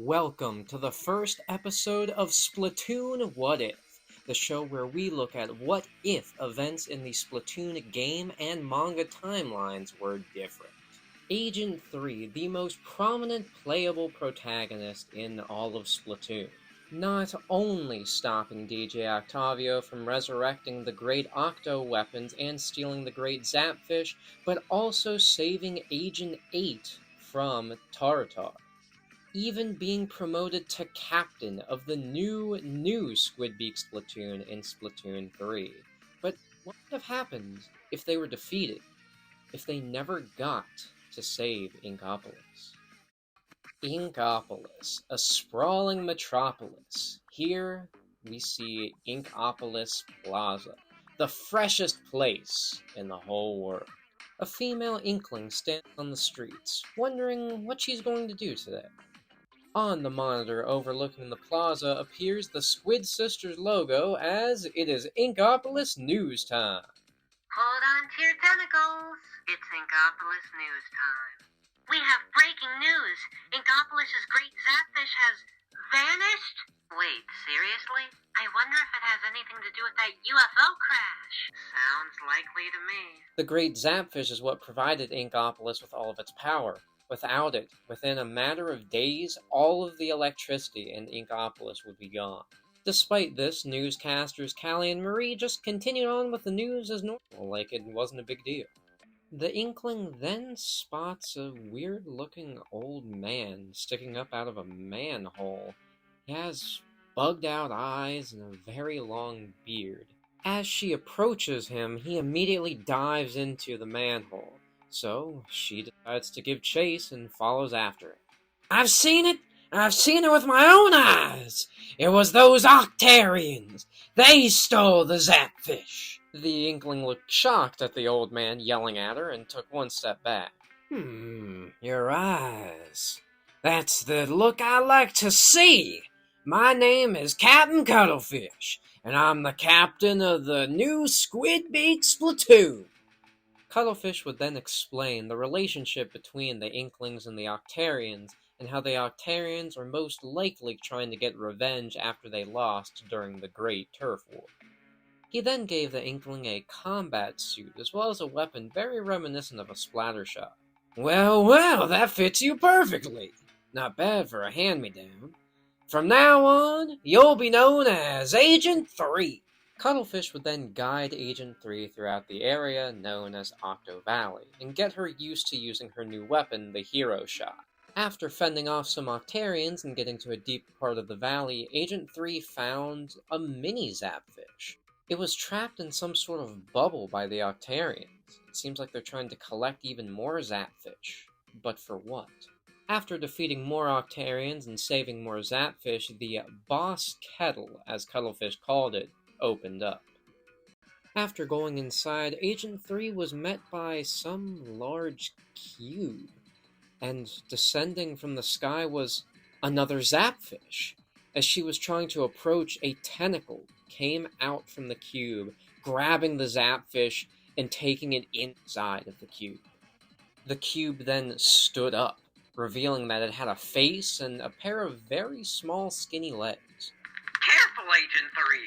Welcome to the first episode of Splatoon What If, the show where we look at what if events in the Splatoon game and manga timelines were different. Agent 3, the most prominent playable protagonist in all of Splatoon, not only stopping DJ Octavio from resurrecting the Great Octo weapons and stealing the Great Zapfish, but also saving Agent 8 from Tartar, even being promoted to captain of the new Squidbeak Splatoon in Splatoon 3. But what would have happened if they were defeated? If they never got to save Inkopolis? Inkopolis, a sprawling metropolis. Here we see Inkopolis Plaza, the freshest place in the whole world. A female Inkling stands on the streets, wondering what she's going to do today. On the monitor overlooking the plaza appears the Squid Sisters logo as it is Inkopolis news time. Hold on to your tentacles. It's Inkopolis news time. We have breaking news. Inkopolis' great Zapfish has vanished? Wait, seriously? I wonder if it has anything to do with that UFO crash. Sounds likely to me. The great Zapfish is what provided Inkopolis with all of its power. Without it, within a matter of days, all of the electricity in Inkopolis would be gone. Despite this, newscasters Callie and Marie just continued on with the news as normal, like it wasn't a big deal. The Inkling then spots a weird-looking old man sticking up out of a manhole. He has bugged-out eyes and a very long beard. As she approaches him, he immediately dives into the manhole. So, she decides to give chase and follows after it. I've seen it! I've seen it with my own eyes! It was those Octarians! They stole the Zapfish! The Inkling looked shocked at the old man yelling at her and took one step back. Your eyes. That's the look I like to see! My name is Captain Cuttlefish, and I'm the captain of the new Squidbeak Splatoon! Cuttlefish would then explain the relationship between the Inklings and the Octarians, and how the Octarians are most likely trying to get revenge after they lost during the Great Turf War. He then gave the Inkling a combat suit, as well as a weapon very reminiscent of a splattershot. Well, that fits you perfectly. Not bad for a hand-me-down. From now on, you'll be known as Agent 3. Cuttlefish would then guide Agent 3 throughout the area known as Octo Valley, and get her used to using her new weapon, the Hero Shot. After fending off some Octarians and getting to a deep part of the valley, Agent 3 found a mini Zapfish. It was trapped in some sort of bubble by the Octarians. It seems like they're trying to collect even more Zapfish. But for what? After defeating more Octarians and saving more Zapfish, the boss kettle, as Cuttlefish called it, opened up. After going inside, Agent 3 was met by some large cube, and descending from the sky was another Zapfish. As she was trying to approach, a tentacle came out from the cube, grabbing the Zapfish and taking it inside of the cube. The cube then stood up, revealing that it had a face and a pair of very small, skinny legs. Careful, Agent 3.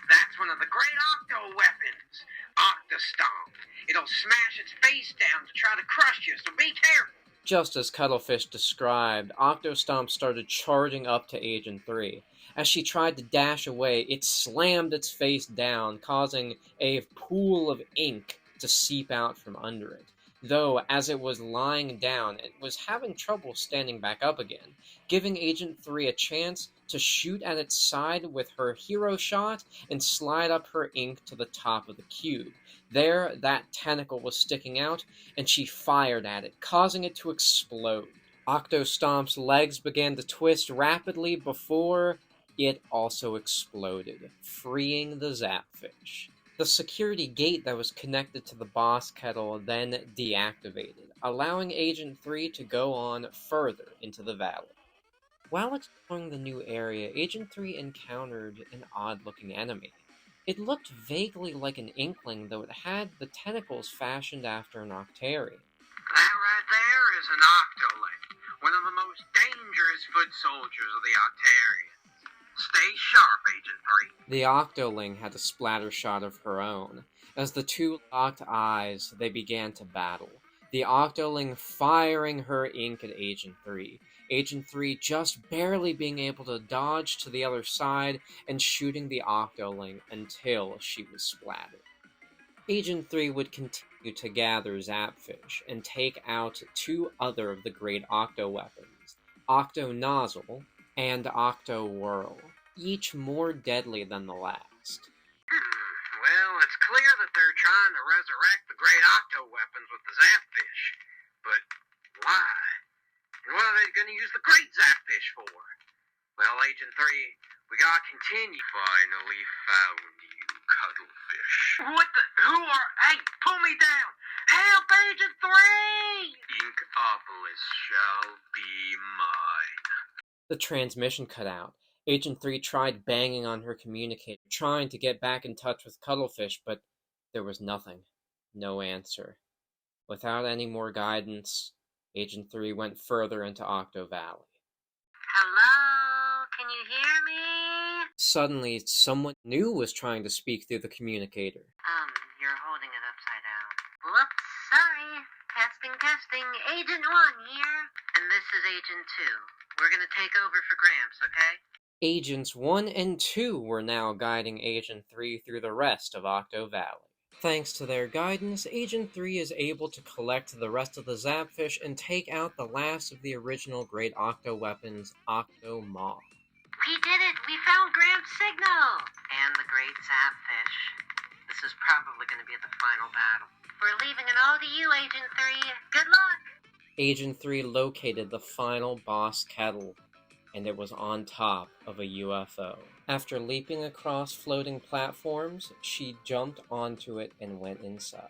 That's one of the great Octo weapons. Octostomp. It'll smash its face down to try to crush you, so be careful. Just as Cuttlefish described, Octostomp started charging up to Agent 3. As she tried to dash away, it slammed its face down, causing a pool of ink to seep out from under it. Though, as it was lying down, it was having trouble standing back up again, giving Agent 3 a chance to shoot at its side with her Hero Shot and slide up her ink to the top of the cube. There, that tentacle was sticking out, and she fired at it, causing it to explode. Octostomp's legs began to twist rapidly before it also exploded, freeing the Zapfish. The security gate that was connected to the boss kettle then deactivated, allowing Agent 3 to go on further into the valley. While exploring the new area, Agent 3 encountered an odd-looking enemy. It looked vaguely like an Inkling, though it had the tentacles fashioned after an Octarian. That right there is an Octoling. one of the most dangerous foot soldiers of the Octarians. Stay sharp, Agent 3. The Octoling had a splatter shot of her own. As the two locked eyes, they began to battle. The Octoling firing her ink at Agent 3. Agent 3 just barely being able to dodge to the other side and shooting the Octoling until she was splattered. Agent 3 would continue to gather Zapfish and take out two other of the great Octo weapons, Octo Nozzle and Octo Whirl, each more deadly than the last. Well, it's clear that they're trying to resurrect the great Octo weapons with the Zapfish. But why? And what are they going to use the great Zapfish for? Well, Agent 3, we gotta continue. Finally found you, Cuddlefish. What the? Who are? Hey, pull me down! Help, Agent 3! Inkopolis shall be mine. The transmission cut out. Agent 3 tried banging on her communicator, trying to get back in touch with Cuddlefish, but there was nothing. No answer. Without any more guidance, Agent 3 went further into Octo Valley. Hello? Can you hear me? Suddenly, someone new was trying to speak through the communicator. You're holding it upside down. Whoops, sorry. Testing. Agent 1 here. And this is Agent 2. We're gonna take over for Gramps, okay? Agents 1 and 2 were now guiding Agent 3 through the rest of Octo Valley. Thanks to their guidance, Agent 3 is able to collect the rest of the Zapfish and take out the last of the original great Octo weapons, Octo Maw. We did it! We found Gramps' signal! And the great Zapfish. This is probably going to be the final battle. We're leaving it all to you, Agent 3. Good luck! Agent 3 located the final boss kettle, and it was on top of a UFO. After leaping across floating platforms, she jumped onto it and went inside.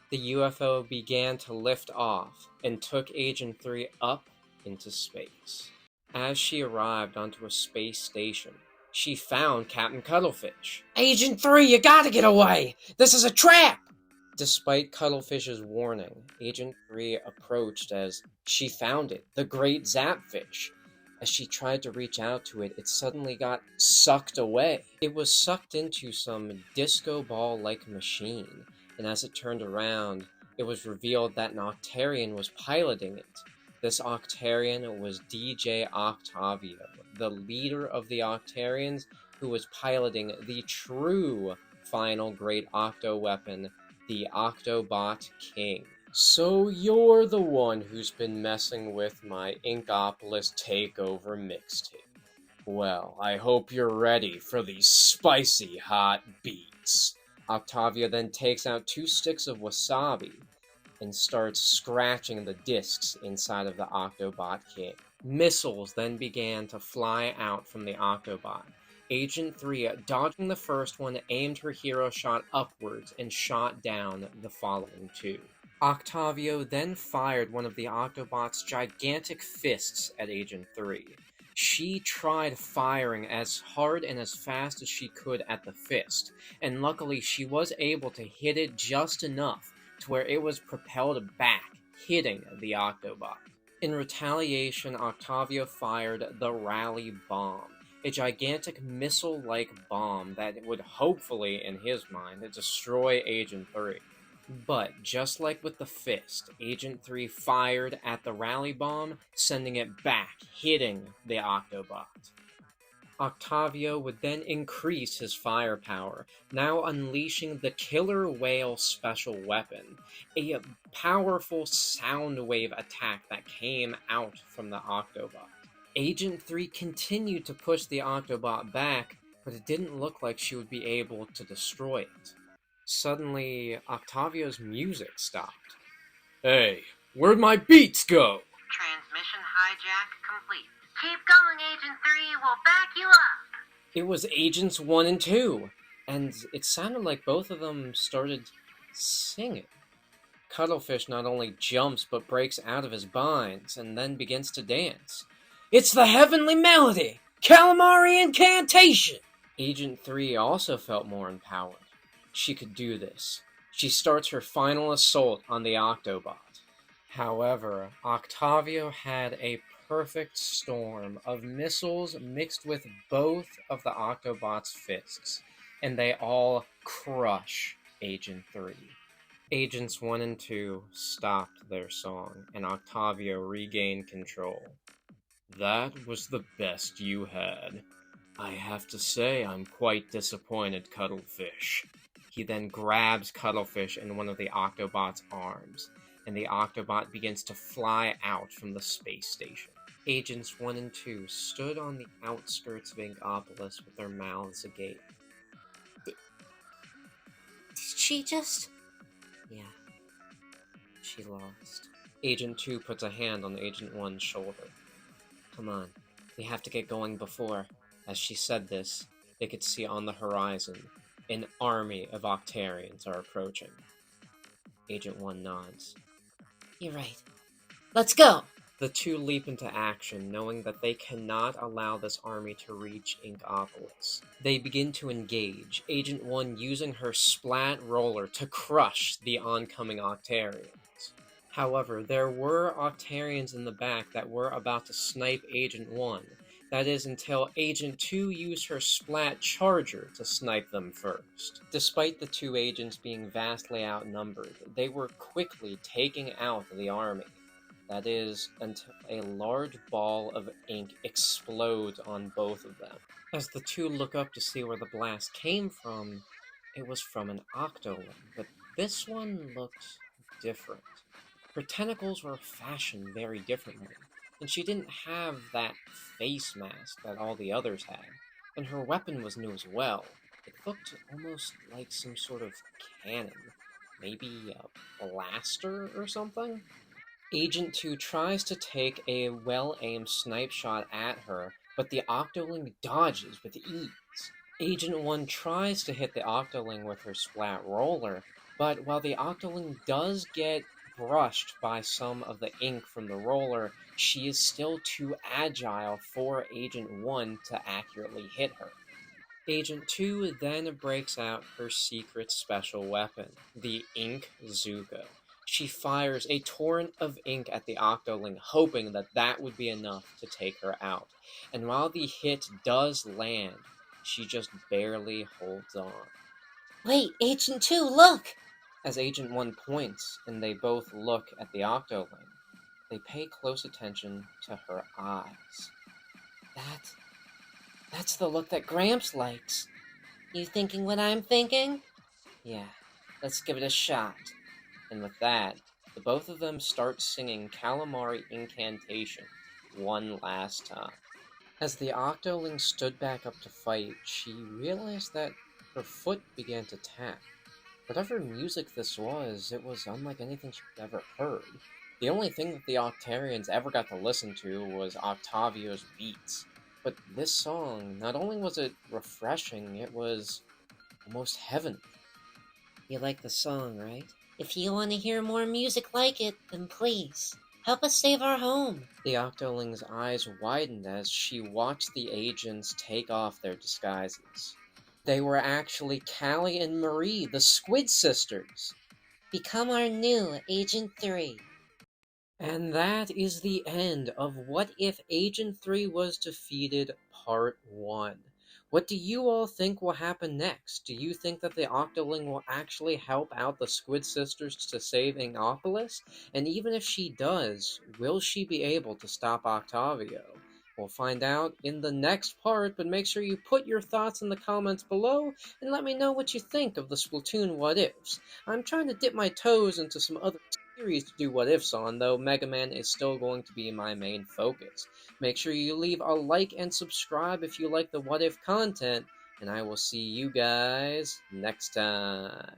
The UFO began to lift off and took Agent 3 up into space. As she arrived onto a space station, she found Captain Cuddlefish. "Agent 3, you gotta get away! This is a trap!" Despite Cuddlefish's warning, Agent 3 approached as she found it, the great Zapfish. As she tried to reach out to it, it suddenly got sucked away. It was sucked into some disco ball-like machine, and as it turned around, it was revealed that an Octarian was piloting it. This Octarian was DJ Octavio, the leader of the Octarians, who was piloting the true final great Octo weapon, the Octobot King. "So you're the one who's been messing with my Inkopolis takeover mixtape. Well, I hope you're ready for these spicy hot beats." Octavio then takes out 2 sticks of wasabi and starts scratching the discs inside of the Octobot King. Missiles then began to fly out from the Octobot. Agent 3, dodging the first one, aimed her hero shot upwards and shot down the following 2. Octavio then fired one of the Octobot's gigantic fists at Agent 3. She tried firing as hard and as fast as she could at the fist, and luckily she was able to hit it just enough to where it was propelled back, hitting the Octobot. In retaliation, Octavio fired the Rally Bomb, a gigantic missile-like bomb that would hopefully, in his mind, destroy Agent 3. But, just like with the fist, Agent 3 fired at the Rally Bomb, sending it back, hitting the Octobot. Octavio would then increase his firepower, now unleashing the Killer Whale special weapon, a powerful sound wave attack that came out from the Octobot. Agent 3 continued to push the Octobot back, but it didn't look like she would be able to destroy it. Suddenly, Octavio's music stopped. "Hey, where'd my beats go?" Transmission hijack complete. Keep going, Agent 3. We'll back you up. It was Agents 1 and 2, and it sounded like both of them started singing. Cuddlefish not only jumps but breaks out of his binds and then begins to dance. "It's the heavenly melody! Calamari incantation!" Agent 3 also felt more empowered. She could do this. She starts her final assault on the Octobot. However, Octavio had a perfect storm of missiles mixed with both of the Octobot's fists, and they all crush Agent 3. Agents 1 and 2 stopped their song, and Octavio regained control. That was the best you had. I have to say I'm quite disappointed, Cuttlefish. He then grabs Cuttlefish in one of the Octobot's arms, and the Octobot begins to fly out from the space station. Agents 1 and 2 stood on the outskirts of Inkopolis with their mouths agape. Did she just... Yeah, she lost. Agent 2 puts a hand on Agent 1's shoulder. Come on, we have to get going before. As she said this, they could see on the horizon an army of Octarians are approaching. Agent 1 nods. You're right. Let's go! The two leap into action, knowing that they cannot allow this army to reach Inkopolis. They begin to engage, Agent 1 using her splat roller to crush the oncoming Octarians. However, there were Octarians in the back that were about to snipe Agent 1. That is until Agent 2 used her splat charger to snipe them first. Despite the two agents being vastly outnumbered, they were quickly taking out the army. That is, until a large ball of ink explodes on both of them. As the two look up to see where the blast came from, it was from an Octoling, but this one looked different. Her tentacles were fashioned very differently, and she didn't have that face mask that all the others had, and her weapon was new as well. It looked almost like some sort of cannon, maybe a blaster or something? Agent 2 tries to take a well-aimed snipe shot at her, but the Octoling dodges with ease. Agent 1 tries to hit the Octoling with her splat roller, but while the Octoling does get brushed by some of the ink from the roller, she is still too agile for Agent 1 to accurately hit her. Agent 2 then breaks out her secret special weapon, the Ink Zuka. She fires a torrent of ink at the Octoling, hoping that that would be enough to take her out. And while the hit does land, she just barely holds on. Wait, Agent 2, look! As Agent 1 points, and they both look at the Octoling, they pay close attention to her eyes. That's the look that Gramps likes. You thinking what I'm thinking? Yeah, let's give it a shot. And with that, the both of them start singing Calamari Incantation one last time. As the Octoling stood back up to fight, she realized that her foot began to tap. Whatever music this was, it was unlike anything she'd ever heard. The only thing that the Octarians ever got to listen to was Octavio's beats. But this song, not only was it refreshing, it was almost heavenly. You like the song, right? If you want to hear more music like it, then please, help us save our home. The Octoling's eyes widened as she watched the agents take off their disguises. They were actually Callie and Marie, the Squid Sisters. Become our new Agent 3. And that is the end of What If Agent 3 Was Defeated Part 1. What do you all think will happen next? Do you think that the Octoling will actually help out the Squid Sisters to save Inkopolis? And even if she does, will she be able to stop Octavio? We'll find out in the next part, but make sure you put your thoughts in the comments below and let me know what you think of the Splatoon What Ifs. I'm trying to dip my toes into some other series to do what ifs on, though Mega Man is still going to be my main focus. Make sure you leave a like and subscribe if you like the what if content, and I will see you guys next time.